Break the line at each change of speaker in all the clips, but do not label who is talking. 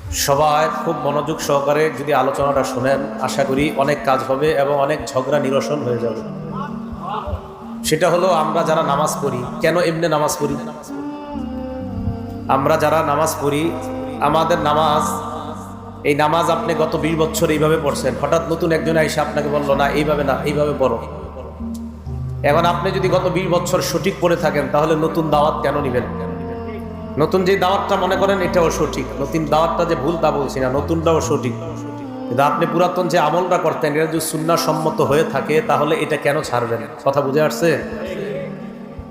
সবাই খুব মনোযোগ সহকারে যদি আলোচনাটা শুনেন, আশা করি অনেক কাজ হবে এবং অনেক ঝগড়া নিরসন হয়ে যাবে। সেটা হলো, আমরা যারা নামাজ পড়ি, কেন এমনি নামাজ পড়ি? আমরা যারা নামাজ পড়ি, আমাদের নামাজ, এই নামাজ আপনি গত 20 বছর এইভাবে পড়ছেন, হঠাৎ নতুন একজন এসে আপনাকে বললো না এইভাবে না, এইভাবে পড়ো। এখন আপনি যদি গত 20 বছর সঠিক পড়ে থাকেন, তাহলে নতুন দাওয়াত কেন নিবেন? নতুন যে দাওয়াতটা মনে করেন এটাও সঠিক, নতুন দাওয়াতটা যে ভুল তা বলছি না, নতুনটাও সঠিক। কিন্তু আপনি পুরাতন যে আমলটা করতেন, এটা যদি সুন্নাহ সম্মত হয়ে থাকে, তাহলে এটা কেন ছাড়বেন? কথা বুঝে আসছে?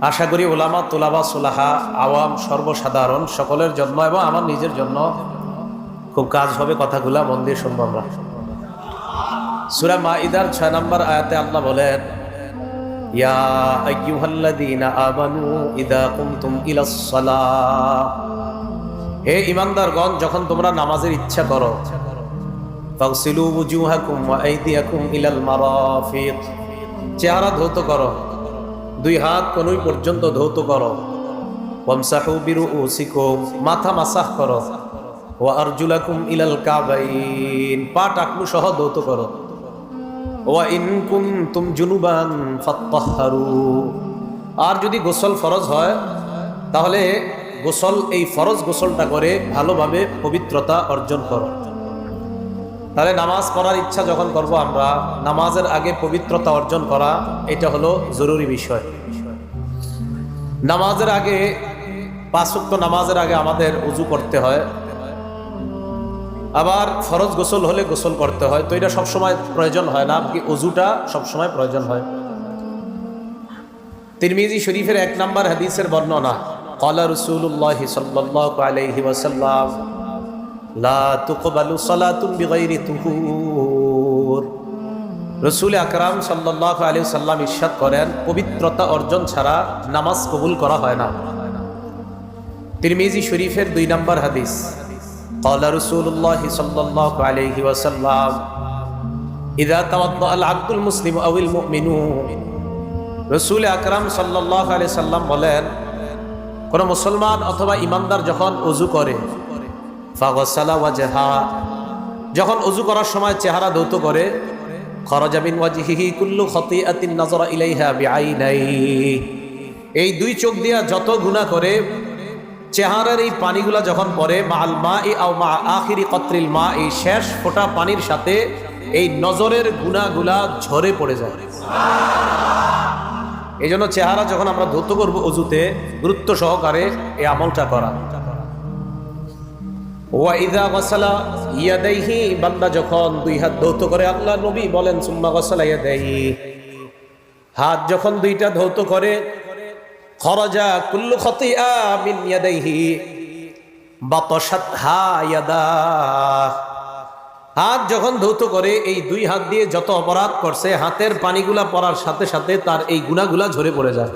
আশা করি ওলামা, তোলাবা, সোলাহা, আওয়াম, সর্বসাধারণ সকলের জন্য এবং আমার নিজের জন্য খুব কাজ হবে। কথাগুলা মন দিয়ে শুনবো আমরা। সূরা মাইদার 6 নম্বর আয়াতে আল্লাহ বলেন, ইয়া আইয়ুহাল্লাযীনা আমানু ইযা কুমতুম ইলাস সালাহ, হে ঈমানদারগণ, যখন তোমরা নামাজের ইচ্ছা করো, ফাগসিলু ওয়ুজুহাকুম ওয়া আইদিয়াকুম ইলাল মারাফিক, চেহারা ধৌত করো, 2 হাত কনুই পর্যন্ত ধৌত করো। ওয়ামসাহু বিরুউসিকুম, মাথা মাসাহ করো। ওয়া আরজুলাকুম ইলাল কাবাইন, পা টাকনু সহ ধৌত করো। ওয়া ইন কুনতুম জুনুবান ফাত্তাহহারু, আর যদি গোসল ফরজ হয়, তাহলে গোসল, এই ফরজ গোসলটা করে ভালোভাবে পবিত্রতা অর্জন করো। তাহলে নামাজ পড়ার ইচ্ছা যখন করব আমরা, নামাজের আগে পবিত্রতা অর্জন করা, এটা হলো জরুরি বিষয়। নামাজের আগে, 5 ওয়াক্ত নামাজের আগে আমাদের ওযু করতে হয়, আবার ফরজ গোসল হলে গোসল করতে হয়। তো এটা সবসময় প্রয়োজন হয় না, কি ওযুটা সবসময় প্রয়োজন হয়। তিরমিজি শরীফের 1 নম্বর হাদিসের বর্ণনা, ক্বালা রাসূলুল্লাহি সাল্লাল্লাহু আলাইহি ওয়াসাল্লাম, লা তুকবালু সালাতুন বিগাইরি তুহুর। রাসূল আকরাম সাল্লাল্লাহু আলাইহি ওয়াসাল্লাম ইরশাদ করেন, পবিত্রতা অর্জন ছাড়া নামাজ কবুল করা হয় না। তিরমিজি শরীফের 2 নম্বর হাদিস, ক্বালা রাসূলুল্লাহি সাল্লাল্লাহু আলাইহি ওয়াসাল্লাম, ইযা তাওয়াদ্দাআ আল আবদুল মুসলিমু আওয়াল মুমিনু। রাসূল আকরাম সাল্লাল্লাহু আলাইহি সাল্লাম বলেন, কোন মুসলমান অথবা ঈমানদার যখন ওযু করে, ফাগসালা ওয়াজহা, যখন ওযু করার সময় চেহারা ধৌত করে, খরাজা মিন ওয়াজহিহি কুল্লু খাতিআতিন নাযারা ইলাইহা বিআইনাইহি, এই 2 চোখ দিয়া যত গুনাহ করে, চেহারার এই পানিগুলা যখন পড়ে, মাআল মাই আও মা আখিরি কতরিল মা, এই শেষ ফোঁটা পানির সাথে এই নজরের গুনাহগুলা ঝরে পড়ে যায়। এই জন্য চেহারা যখন আমরা ধৌত করব ওযুতে, গুরুত্ব সহকারে এই আমলটা করা। ওয়া ইযা গাসালা ইয়াদাইহি, বান্দা যখন 2 হাত ধৌত করে, আল্লাহ নবী বলেন, সুম্মা গাসালা ইয়াদাইহি, হাত যখন 2টা ধৌত করে, খরাজা কুল্লু খাতিআ মিন ইয়াদাইহি বাতাশাতহা ইয়াদা, হাত যখন ধৌত করে, এই 2 হাত দিয়ে যত অপরাধ করছে, হাতের পানিগুলা পড়ার সাথে সাথে তার এই গুনাহগুলা ঝরে পড়ে যায়।